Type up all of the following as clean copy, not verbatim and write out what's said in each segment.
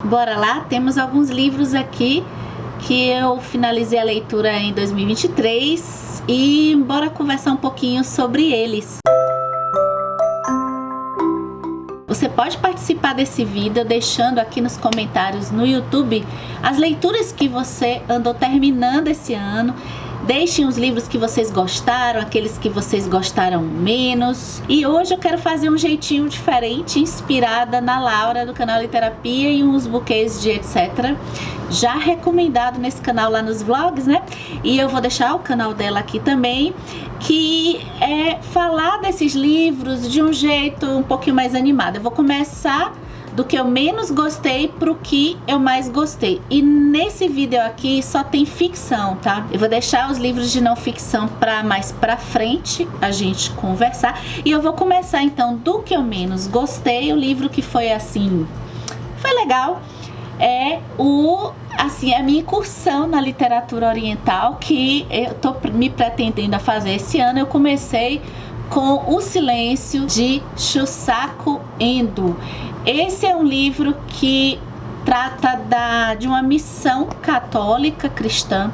Bora lá, temos alguns livros aqui que eu finalizei a leitura em 2023 e bora conversar um pouquinho sobre eles. Você pode participar desse vídeo deixando aqui nos comentários no YouTube as leituras que você andou terminando esse ano. Deixem os livros que vocês gostaram, aqueles que vocês gostaram menos. E hoje eu quero fazer um jeitinho diferente, inspirada na Laura do canal Literapia e uns buquês de etc. Já recomendado nesse canal lá nos vlogs, né? E eu vou deixar o canal dela aqui também, que é falar desses livros de um jeito um pouquinho mais animado. Eu vou começar do que eu menos gostei pro que eu mais gostei. E nesse vídeo aqui só tem ficção, tá? Eu vou deixar os livros de não ficção para mais pra frente a gente conversar. E eu vou começar então do que eu menos gostei. O livro que foi assim, foi legal, é a minha incursão na literatura oriental, que eu tô me pretendendo a fazer esse ano. Eu comecei com O Silêncio, de Shusaku Endo. Esse é um livro que trata de uma missão católica cristã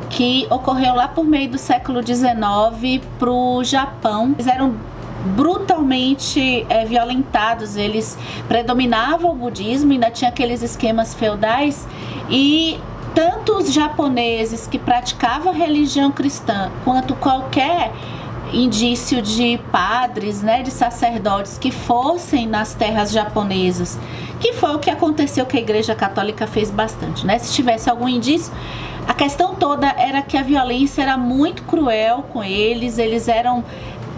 que ocorreu lá por meio do século XIX para o Japão. Eles eram brutalmente violentados, eles predominavam o budismo, ainda tinha aqueles esquemas feudais, e tanto os japoneses que praticavam a religião cristã, quanto qualquer indício de padres, né, de sacerdotes que fossem nas terras japonesas, que foi o que aconteceu, que a Igreja Católica fez bastante, né? Se tivesse algum indício, a questão toda era que a violência era muito cruel com eles, eles eram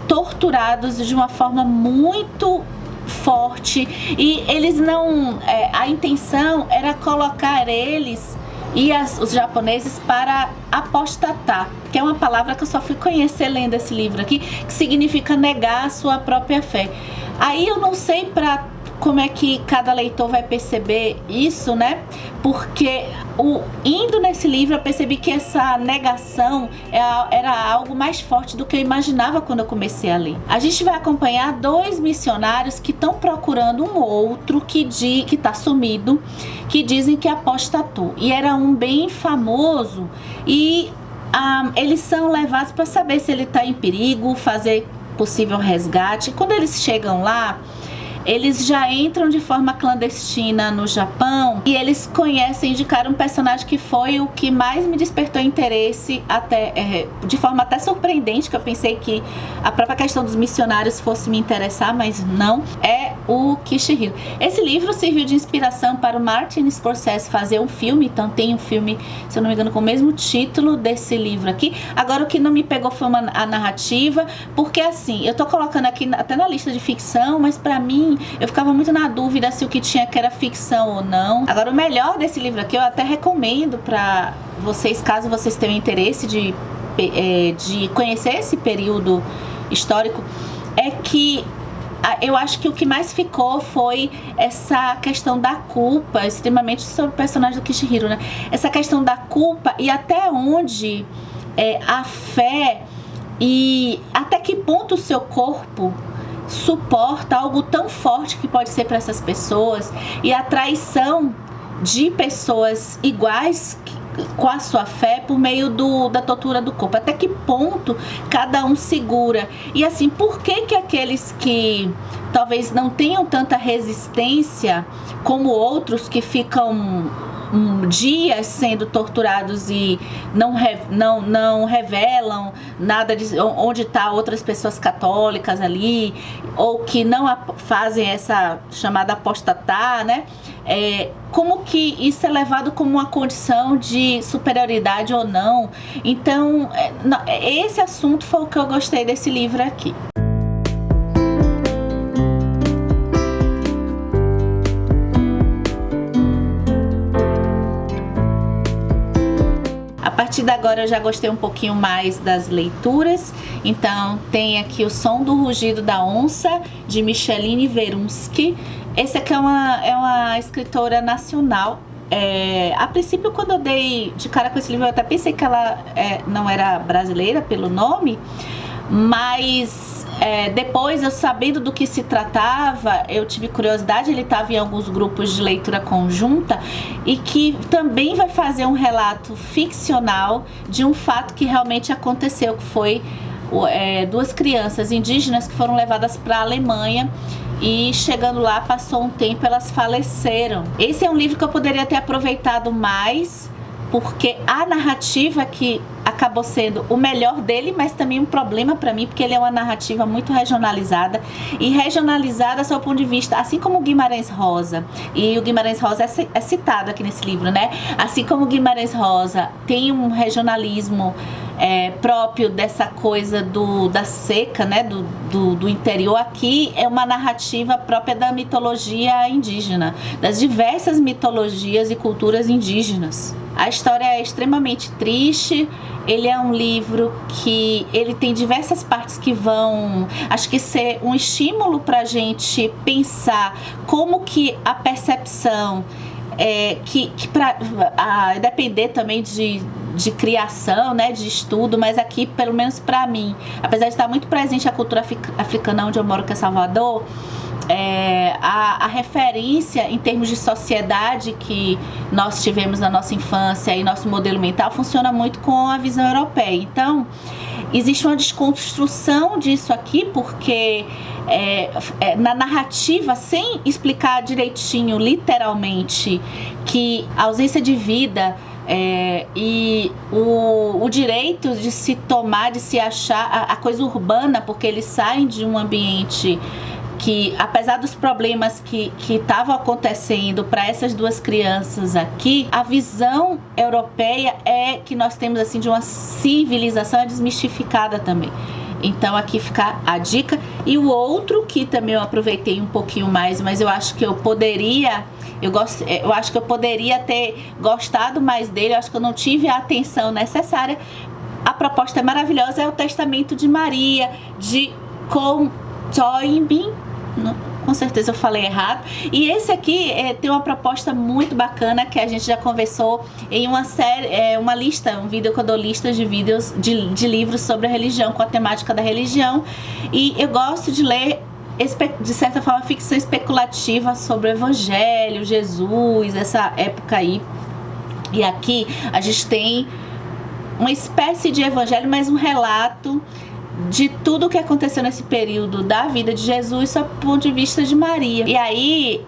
torturados de uma forma muito forte, e eles não, a intenção era colocar eles e os japoneses para apostatar, que é uma palavra que eu só fui conhecer lendo esse livro aqui, que significa negar a sua própria fé. Aí eu não sei como é que cada leitor vai perceber isso, né? Porque indo nesse livro eu percebi que essa negação era algo mais forte do que eu imaginava quando eu comecei a ler. A gente vai acompanhar dois missionários que estão procurando um outro que está sumido, que dizem que apostatou. E era um bem famoso, e eles são levados para saber se ele está em perigo, fazer possível resgate. Quando eles chegam lá, eles já entram de forma clandestina no Japão, e eles indicaram um personagem que foi o que mais me despertou interesse, até de forma até surpreendente, que eu pensei que a própria questão dos missionários fosse me interessar, mas não, é o Kishihiro. Esse livro serviu de inspiração para o Martin Scorsese fazer um filme, então tem um filme, se eu não me engano, com o mesmo título desse livro aqui. Agora, o que não me pegou foi a narrativa, porque assim, eu tô colocando aqui até na lista de ficção, mas pra mim eu ficava muito na dúvida se o que tinha que era ficção ou não. Agora, o melhor desse livro aqui, eu até recomendo pra vocês, caso vocês tenham interesse de conhecer esse período histórico, é que eu acho que o que mais ficou foi essa questão da culpa, extremamente sobre o personagem do Kishihiro, né? Essa questão da culpa, e até onde a fé, e até que ponto o seu corpo suporta algo tão forte que pode ser para essas pessoas, e a traição de pessoas iguais com a sua fé por meio da tortura do corpo. Até que ponto cada um segura. E assim, por que aqueles que talvez não tenham tanta resistência como outros, que ficam dias sendo torturados e não revelam nada de onde está outras pessoas católicas ali, ou que não fazem essa chamada apostatar, né? Como que isso é levado como uma condição de superioridade ou não? Então, esse assunto foi o que eu gostei desse livro aqui. A partir de agora eu já gostei um pouquinho mais das leituras. Então tem aqui O Som do Rugido da Onça, de Micheline Verunsky. Esse aqui é uma escritora nacional. A princípio, quando eu dei de cara com esse livro, eu até pensei que ela não era brasileira pelo nome, mas depois, eu sabendo do que se tratava, eu tive curiosidade, ele estava em alguns grupos de leitura conjunta, e que também vai fazer um relato ficcional de um fato que realmente aconteceu, que foi duas crianças indígenas que foram levadas para a Alemanha, e chegando lá, passou um tempo, elas faleceram. Esse é um livro que eu poderia ter aproveitado mais, porque a narrativa que acabou sendo o melhor dele, mas também um problema para mim, porque ele é uma narrativa muito regionalizada, e regionalizada sob o ponto de vista, assim como o Guimarães Rosa, e o Guimarães Rosa é citado aqui nesse livro, né? Assim como o Guimarães Rosa tem um regionalismo próprio dessa coisa da seca, né? Do interior, aqui é uma narrativa própria da mitologia indígena, das diversas mitologias e culturas indígenas. A história é extremamente triste. Ele é um livro que ele tem diversas partes que vão, acho que ser um estímulo para a gente pensar como que a percepção, depender também de criação, né, de estudo, mas aqui, pelo menos para mim, apesar de estar muito presente a cultura africana onde eu moro, que é Salvador, a referência em termos de sociedade que nós tivemos na nossa infância e nosso modelo mental funciona muito com a visão europeia. Então, existe uma desconstrução disso aqui, porque na narrativa, sem explicar direitinho, literalmente, que a ausência de vida e o direito de se tomar, de se achar, a coisa urbana, porque eles saem de um ambiente que, apesar dos problemas que estavam acontecendo para essas duas crianças aqui, a visão europeia é que nós temos assim de uma civilização desmistificada também. Então aqui fica a dica. E o outro que também eu aproveitei um pouquinho mais, mas eu acho que eu poderia ter gostado mais dele, eu acho que eu não tive a atenção necessária. A proposta é maravilhosa, é o Testamento de Maria, de Con Toynbee. Com certeza eu falei errado. E esse aqui tem uma proposta muito bacana, que a gente já conversou em uma série, um vídeo que eu dou listas de vídeos de livros sobre a religião, com a temática da religião. E eu gosto de ler, de certa forma, ficção especulativa sobre o Evangelho, Jesus, essa época aí. E aqui a gente tem uma espécie de evangelho, mas um relato de tudo o que aconteceu nesse período da vida de Jesus sob o ponto de vista de Maria. E aí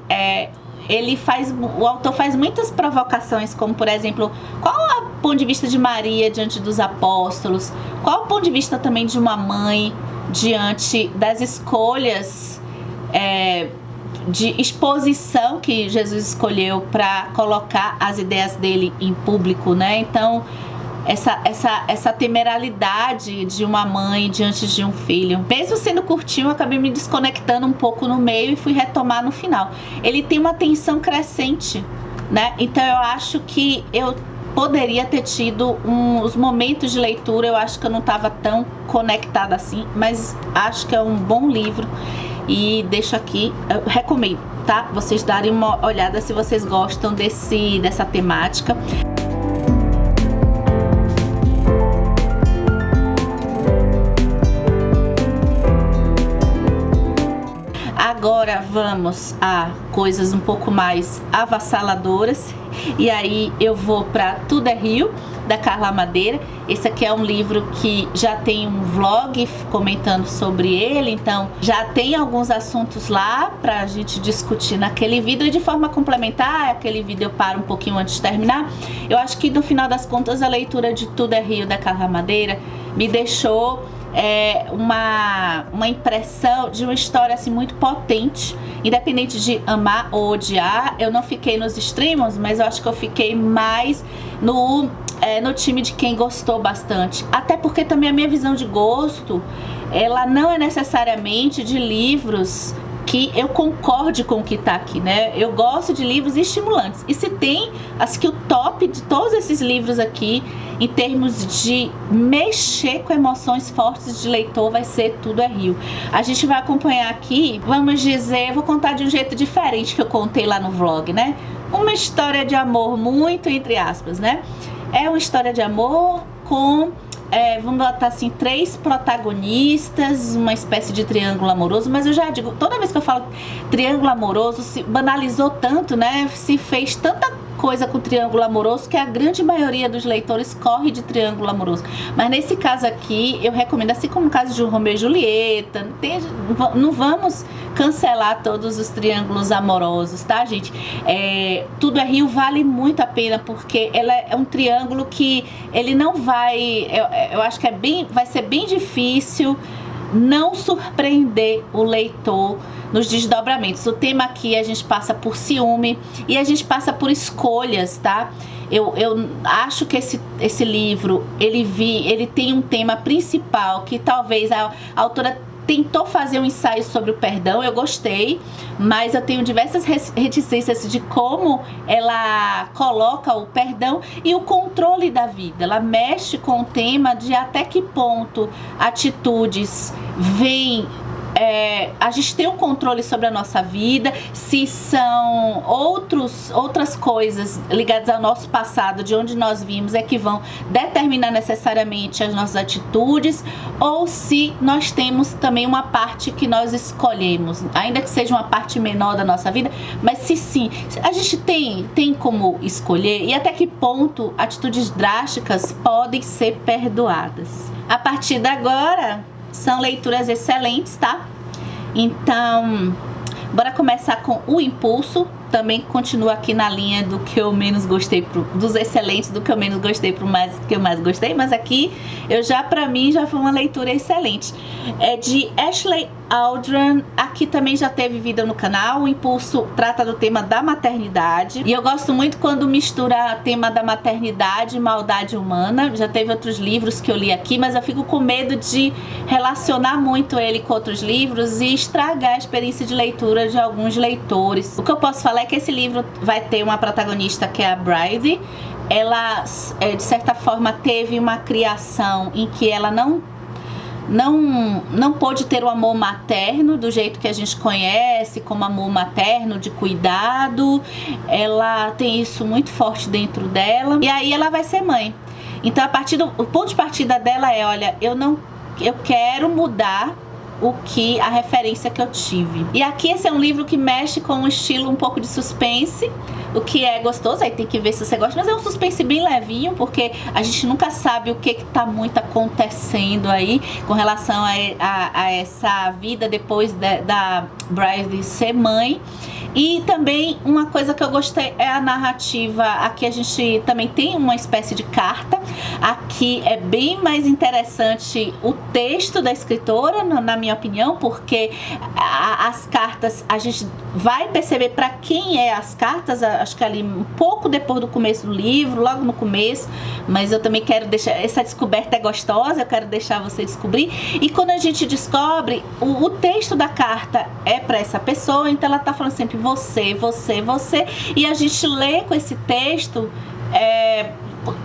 o autor faz muitas provocações, como por exemplo, qual é o ponto de vista de Maria diante dos apóstolos? Qual é o ponto de vista também de uma mãe diante das escolhas de exposição que Jesus escolheu para colocar as ideias dele em público, né? Então, essa temeralidade de uma mãe diante de um filho. Mesmo sendo curtinho, eu acabei me desconectando um pouco no meio e fui retomar no final. Ele tem uma tensão crescente, né? Então eu acho que eu poderia ter tido os momentos de leitura, eu acho que eu não estava tão conectada assim, mas acho que é um bom livro e deixo aqui, eu recomendo, tá? Vocês darem uma olhada se vocês gostam dessa temática. Agora vamos a coisas um pouco mais avassaladoras, e aí eu vou para Tudo é Rio, da Carla Madeira. Esse aqui é um livro que já tem um vlog comentando sobre ele, então já tem alguns assuntos lá para a gente discutir naquele vídeo, e de forma complementar, aquele vídeo eu paro um pouquinho antes de terminar. Eu acho que no final das contas a leitura de Tudo é Rio, da Carla Madeira, me deixou uma impressão de uma história assim muito potente, independente de amar ou odiar. Eu não fiquei nos extremos, mas eu acho que eu fiquei mais no time de quem gostou bastante, até porque também a minha visão de gosto, ela não é necessariamente de livros que eu concorde com o que tá aqui, né? Eu gosto de livros estimulantes. E se tem, acho que o top de todos esses livros aqui, em termos de mexer com emoções fortes de leitor, vai ser Tudo é Rio. A gente vai acompanhar aqui, vamos dizer, vou contar de um jeito diferente que eu contei lá no vlog, né? Uma história de amor muito entre aspas, né? É uma história de amor com vamos botar assim, 3 protagonistas, uma espécie de triângulo amoroso, mas eu já digo, toda vez que eu falo triângulo amoroso, se banalizou tanto, né? Se fez tanta coisa com o triângulo amoroso que a grande maioria dos leitores corre de triângulo amoroso. Mas nesse caso aqui, eu recomendo, assim como no caso de Romeu e Julieta, não vamos cancelar todos os triângulos amorosos, tá, gente? Tudo é Rio vale muito a pena, porque ela é um triângulo que ele não vai, eu acho que vai ser bem difícil não surpreender o leitor nos desdobramentos. O tema aqui, a gente passa por ciúme e a gente passa por escolhas, tá? Eu acho que esse livro, ele tem um tema principal que talvez a autora tentou fazer um ensaio sobre o perdão, eu gostei, mas eu tenho diversas reticências de como ela coloca o perdão e o controle da vida. Ela mexe com o tema de até que ponto atitudes vêm, a gente tem um controle sobre a nossa vida, se são outras coisas ligadas ao nosso passado, de onde nós vimos, que vão determinar necessariamente as nossas atitudes, ou se nós temos também uma parte que nós escolhemos, ainda que seja uma parte menor da nossa vida, mas se sim, a gente tem como escolher, e até que ponto atitudes drásticas podem ser perdoadas. A partir de agora, são leituras excelentes, tá? Então, bora começar com O Impulso. Também continua aqui na linha do que eu menos gostei, dos excelentes, do que eu menos gostei pro que eu mais gostei. Mas aqui, pra mim, já foi uma leitura excelente. É de Ashley Aldrin. Aqui também já teve vida no canal. O Impulso trata do tema da maternidade. E eu gosto muito quando mistura o tema da maternidade e maldade humana. Já teve outros livros que eu li aqui, mas eu fico com medo de relacionar muito ele com outros livros e estragar a experiência de leitura de alguns leitores. O que eu posso falar é que esse livro vai ter uma protagonista que é a Bride. Ela, de certa forma, teve uma criação em que ela não pôde ter o amor materno do jeito que a gente conhece, como amor materno, de cuidado. Ela tem isso muito forte dentro dela. E aí ela vai ser mãe. Então, o ponto de partida dela é, olha, eu quero mudar a referência que eu tive. E aqui esse é um livro que mexe com um estilo um pouco de suspense, o que é gostoso, aí tem que ver se você gosta, mas é um suspense bem levinho, porque a gente nunca sabe o que tá muito acontecendo aí com relação a essa vida depois da Bride ser mãe. E também uma coisa que eu gostei é a narrativa. Aqui a gente também tem uma espécie de carta. Aqui é bem mais interessante o texto da escritora, na minha opinião, porque as cartas, a gente vai perceber para quem é as cartas, acho que ali um pouco depois do começo do livro, logo no começo, mas eu também quero deixar, essa descoberta é gostosa, eu quero deixar você descobrir. E quando a gente descobre, o texto da carta é para essa pessoa, então ela tá falando sempre você, você, você, e a gente lê com esse texto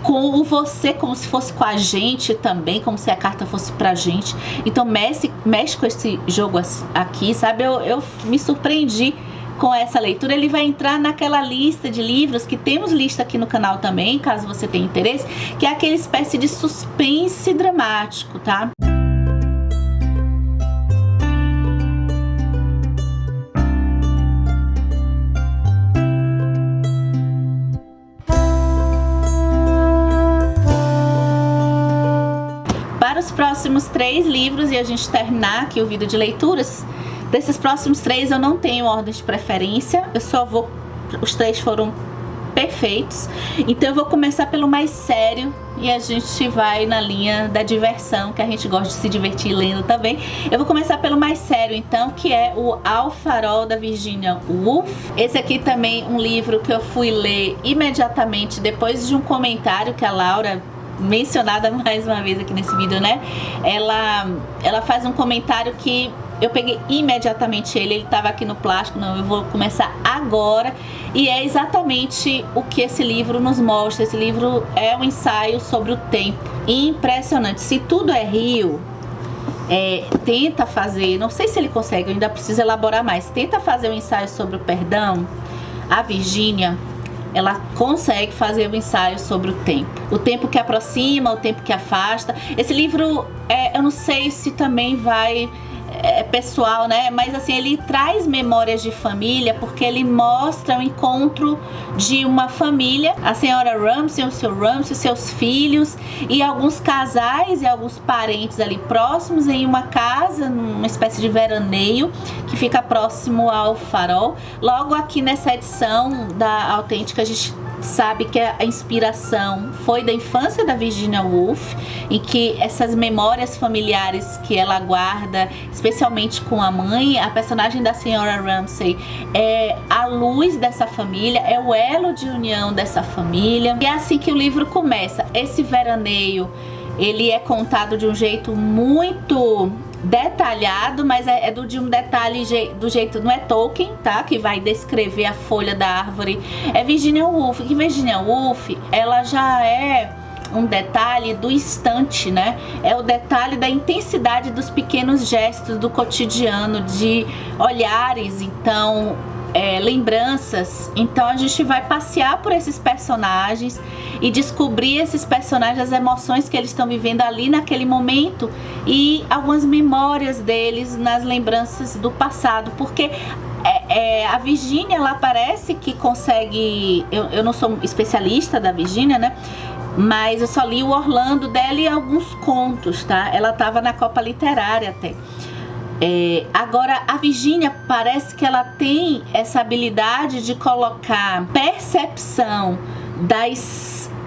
com o você como se fosse com a gente também, como se a carta fosse pra gente. Então mexe com esse jogo aqui, sabe? Eu me surpreendi com essa leitura. Ele vai entrar naquela lista de livros que temos lista aqui no canal também, caso você tenha interesse, que é aquela espécie de suspense dramático, tá? Os próximos 3 livros, e a gente terminar aqui o vídeo de leituras, desses próximos 3 eu não tenho ordem de preferência, os 3 foram perfeitos, então eu vou começar pelo mais sério e a gente vai na linha da diversão, que a gente gosta de se divertir lendo também. Eu vou começar pelo mais sério então, que é o Ao Farol, da Virginia Woolf. Esse aqui também um livro que eu fui ler imediatamente depois de um comentário que a Laura, mencionada mais uma vez aqui nesse vídeo, né? Ela faz um comentário que eu peguei imediatamente ele estava aqui no plástico, não, eu vou começar agora, e é exatamente o que esse livro nos mostra. Esse livro é um ensaio sobre o tempo, impressionante. Se Tudo é Rio tenta fazer, não sei se ele consegue, eu ainda preciso elaborar mais, tenta fazer um ensaio sobre o perdão, a Virginia ela consegue fazer o ensaio sobre o tempo que aproxima, o tempo que afasta. Esse livro, eu não sei se também vai... pessoal, né? Mas assim, ele traz memórias de família, porque ele mostra o encontro de uma família, a senhora Ramsay, o seu Ramsay, seus filhos e alguns casais e alguns parentes ali próximos em uma casa, numa espécie de veraneio que fica próximo ao farol. Logo aqui nessa edição da Autêntica, a gente sabe que a inspiração foi da infância da Virginia Woolf, em que essas memórias familiares que ela guarda, especialmente com a mãe, a personagem da senhora Ramsay é a luz dessa família, é o elo de união dessa família. E é assim que o livro começa. Esse veraneio, ele é contado de um jeito muito detalhado, mas de um detalhe do jeito, não é Tolkien, tá? Que vai descrever a folha da árvore. É Virginia Woolf. Que Virginia Woolf, ela já é um detalhe do instante, né? É o detalhe da intensidade dos pequenos gestos do cotidiano, de olhares, então... lembranças. Então a gente vai passear por esses personagens e descobrir esses personagens, as emoções que eles estão vivendo ali naquele momento e algumas memórias deles nas lembranças do passado, porque a Virginia, ela parece que consegue, eu não sou especialista da Virginia, né? Mas eu só li o Orlando dela e alguns contos, tá? Ela estava na Copa Literária até. Agora a Virginia parece que ela tem essa habilidade de colocar percepção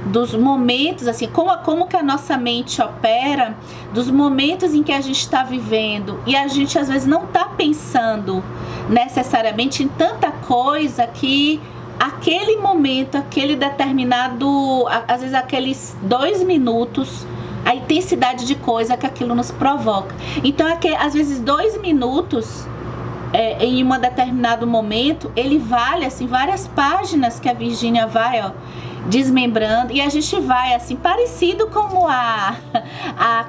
dos momentos, assim, como que a nossa mente opera, dos momentos em que a gente está vivendo e a gente às vezes não está pensando necessariamente em tanta coisa que aquele momento, aquele determinado, às vezes aqueles 2 minutos, a intensidade de coisa que aquilo nos provoca. Então, às vezes 2 minutos em um determinado momento, ele vale assim várias páginas que a Virginia vai desmembrando, e a gente vai assim, parecido como a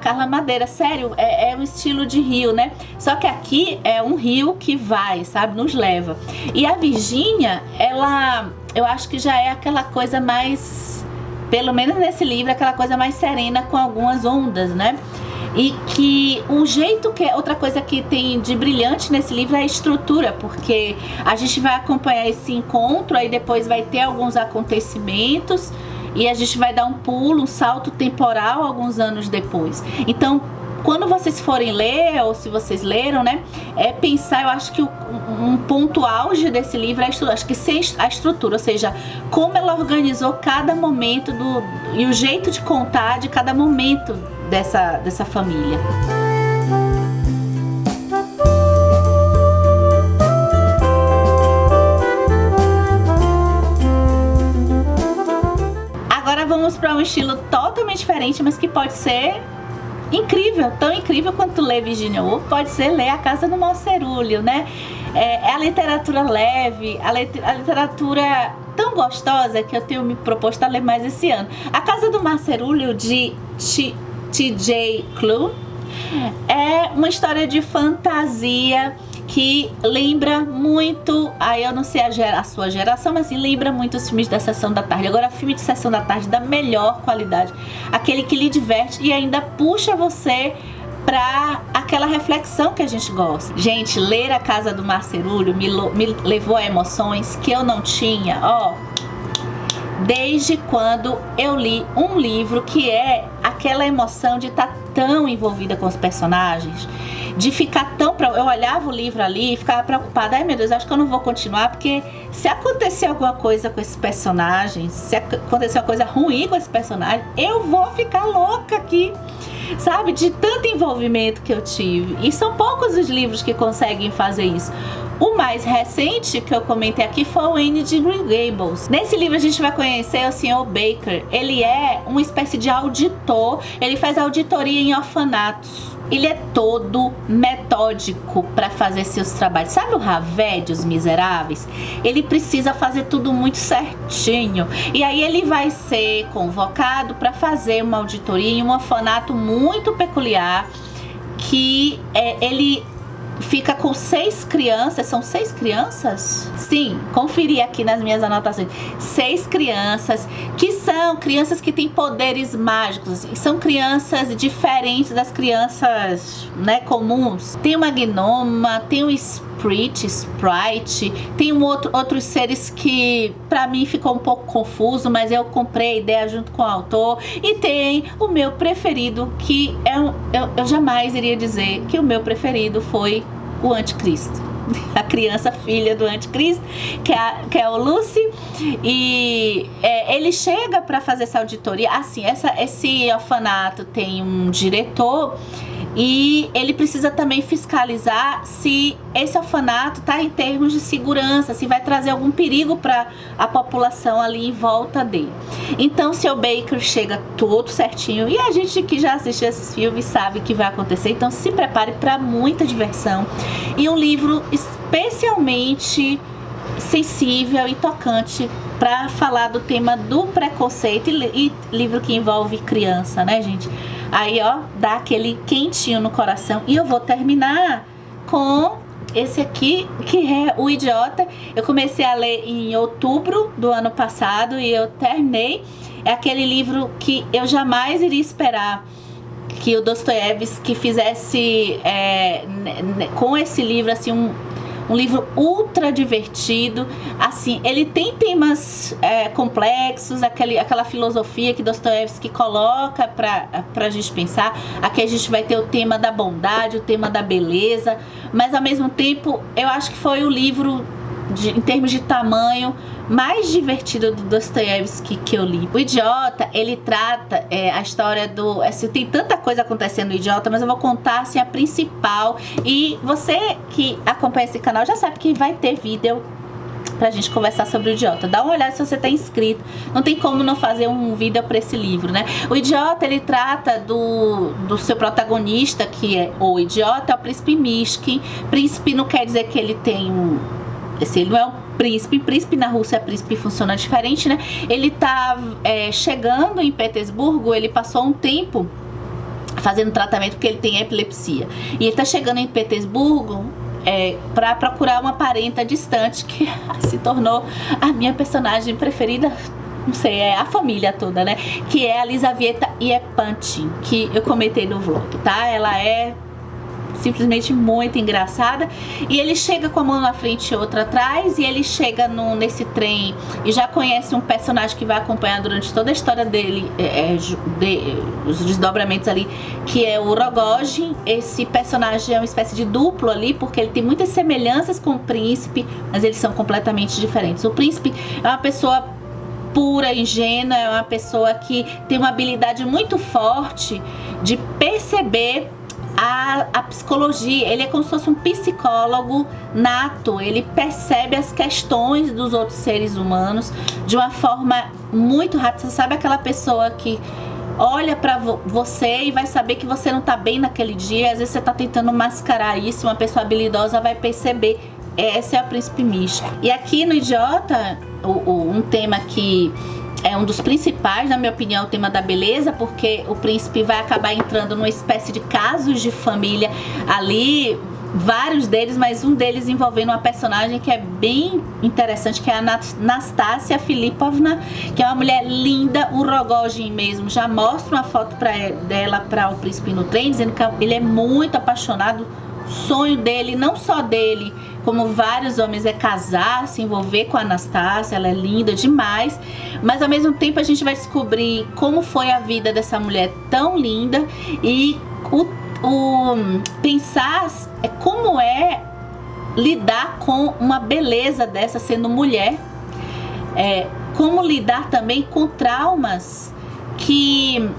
Carla Madeira. Sério, é um estilo de rio, né? Só que aqui é um rio que vai, sabe, nos leva. E a Virginia, eu acho que já é aquela coisa mais... Pelo menos nesse livro, aquela coisa mais serena com algumas ondas, né? E que outra coisa que tem de brilhante nesse livro é a estrutura, porque a gente vai acompanhar esse encontro, aí depois vai ter alguns acontecimentos e a gente vai dar um pulo, um salto temporal alguns anos depois. Então, quando vocês forem ler, ou se vocês leram, né, pensar, eu acho que um ponto auge desse livro é a estrutura, ou seja, como ela organizou cada momento e o jeito de contar de cada momento dessa família. Agora vamos para um estilo totalmente diferente, mas que pode ser incrível, tão incrível quanto ler Virginia Woolf, pode ser ler A Casa do Marcerúlio, né? É a literatura leve, a literatura tão gostosa que eu tenho me proposto a ler mais esse ano. A Casa do Marcerúlio, de T.J. Klune, é uma história de fantasia que lembra muito, eu não sei a sua geração, mas assim, lembra muito os filmes da Sessão da Tarde. Agora, filme de Sessão da Tarde da melhor qualidade, aquele que lhe diverte e ainda puxa você para aquela reflexão que a gente gosta. Gente, ler A Casa do Marcerúlio me levou a emoções que eu não tinha, desde quando eu li um livro, que é aquela emoção de estar tão envolvida com os personagens, de ficar eu olhava o livro ali e ficava preocupada, ai meu Deus, acho que eu não vou continuar, porque se acontecer alguma coisa com esses personagens, se acontecer uma coisa ruim com esse personagem, eu vou ficar louca aqui, sabe, de tanto envolvimento que eu tive. E são poucos os livros que conseguem fazer isso. O mais recente que eu comentei aqui foi o Anne de Green Gables. Nesse livro a gente vai conhecer o Sr. Baker. Ele é uma espécie de auditor, ele faz auditoria em orfanatos. Ele é todo metódico para fazer seus trabalhos. Sabe o Ravé de Os Miseráveis? Ele precisa fazer tudo muito certinho. E aí ele vai ser convocado para fazer uma auditoria em um orfanato muito peculiar, que ele fica com 6 crianças. São 6 crianças? Sim, conferi aqui nas minhas anotações. 6 crianças, que são crianças que têm poderes mágicos. São crianças diferentes das crianças, né, comuns. Tem uma gnoma, tem um Sprite, tem outros seres que pra mim ficou um pouco confuso, mas eu comprei a ideia junto com o autor. E tem o meu preferido, que eu jamais iria dizer que o meu preferido foi o Anticristo. A criança filha do Anticristo, que é o Lucy. E ele chega para fazer essa auditoria. Assim, esse orfanato tem um diretor e ele precisa também fiscalizar se esse orfanato está em termos de segurança, se vai trazer algum perigo para a população ali em volta dele. Então o Sr. Baker chega todo certinho, e a gente que já assistiu esses filmes sabe o que vai acontecer. Então se prepare para muita diversão e um livro especialmente sensível e tocante para falar do tema do preconceito, e livro que envolve criança, né, gente? Aí, ó, dá aquele quentinho no coração. E eu vou terminar com esse aqui, que é O Idiota. Eu comecei a ler em outubro do ano passado e eu terminei. É aquele livro que eu jamais iria esperar que o Dostoiévski fizesse com esse livro, assim, um livro ultra divertido. Assim, ele tem temas complexos, aquela filosofia que Dostoiévski coloca pra gente pensar. Aqui a gente vai ter o tema da bondade, o tema da beleza, mas ao mesmo tempo eu acho que foi o livro, em termos de tamanho, mais divertido do Dostoiévski que eu li. O Idiota, ele trata a história do... Assim, tem tanta coisa acontecendo no Idiota, mas eu vou contar assim, a principal. E você que acompanha esse canal já sabe que vai ter vídeo pra gente conversar sobre o Idiota. Dá uma olhada se você tá inscrito. Não tem como não fazer um vídeo pra esse livro, né? O Idiota, ele trata do seu protagonista, que é o Idiota, é o Príncipe Mishkin. Príncipe não quer dizer que ele tem ele não é um príncipe na Rússia, príncipe funciona diferente, né? Ele tá chegando em Petersburgo, ele passou um tempo fazendo tratamento porque ele tem epilepsia. E ele tá chegando em Petersburgo para procurar uma parenta distante, que se tornou a minha personagem preferida. Não sei, é a família toda, né? Que é a Lizaveta Iepantin, que eu comentei no vlog, tá? Ela é simplesmente muito engraçada. E ele chega com a mão na frente e outra atrás, e ele chega nesse trem e já conhece um personagem que vai acompanhar durante toda a história dele, os desdobramentos ali, que é o Rogojin. Esse personagem é uma espécie de duplo ali, porque ele tem muitas semelhanças com o príncipe, mas eles são completamente diferentes. O príncipe é uma pessoa pura, ingênua, é uma pessoa que tem uma habilidade muito forte de perceber a psicologia. Ele é como se fosse um psicólogo nato. Ele percebe as questões dos outros seres humanos de uma forma muito rápida. Você sabe aquela pessoa que olha pra você e vai saber que você não tá bem naquele dia. Às vezes você tá tentando mascarar isso, uma pessoa habilidosa vai perceber. Essa é a Príncipe Mishkin. E aqui no Idiota, um tema que é um dos principais, na minha opinião, o tema da beleza, porque o príncipe vai acabar entrando numa espécie de casos de família ali, vários deles, mas um deles envolvendo uma personagem que é bem interessante, que é a Nastassia Filipovna, que é uma mulher linda. O Rogojin mesmo já mostra uma foto dela para o príncipe no trem, dizendo que ele é muito apaixonado. O sonho dele, não só dele, como vários homens, é casar, se envolver com a Nastassia. Ela é linda demais, mas ao mesmo tempo a gente vai descobrir como foi a vida dessa mulher tão linda e pensar como é lidar com uma beleza dessa sendo mulher, como lidar também com traumas que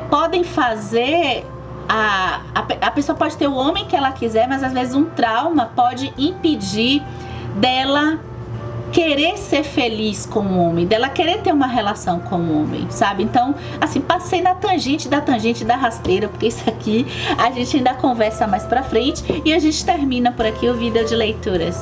podem fazer a pessoa pode ter o homem que ela quiser, mas às vezes um trauma pode impedir dela querer ser feliz com o homem, dela querer ter uma relação com o homem, sabe? Então, assim, passei na tangente da rasteira, porque isso aqui a gente ainda conversa mais pra frente, e a gente termina por aqui o vídeo de leituras.